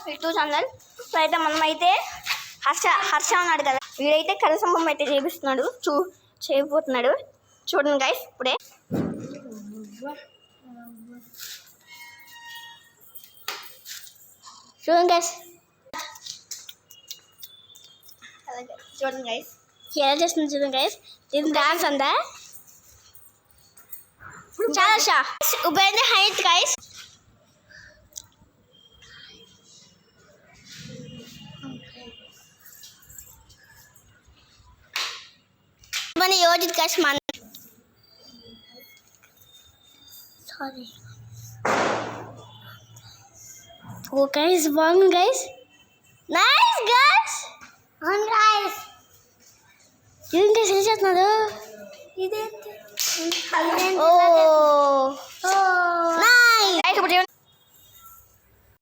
YouTube channel. So అయితే మనమైతే హర్ష ఉన్నాడు కదా, వీడైతే కలసంబం అయితే చేపిస్తున్నాడు, చేయబోతున్నాడు. చూడండి గైస్ ఇప్పుడే. చూడండి గైస్, చూడండి గైస్ ఎలా చేస్తుంది చూడండి గైస్. ఇది డాన్స్ అంతా చాలా ఉబైంది హైట్ గైస్. మన యోజిత్ గైస్ మన సారీ ఓ గైస్ బాగుంది గైస్, నైస్ గైస్. అవును గైస్, ఏం గైస్ ఏం చేస్తున్నారు? ఇదేంటి? ఓ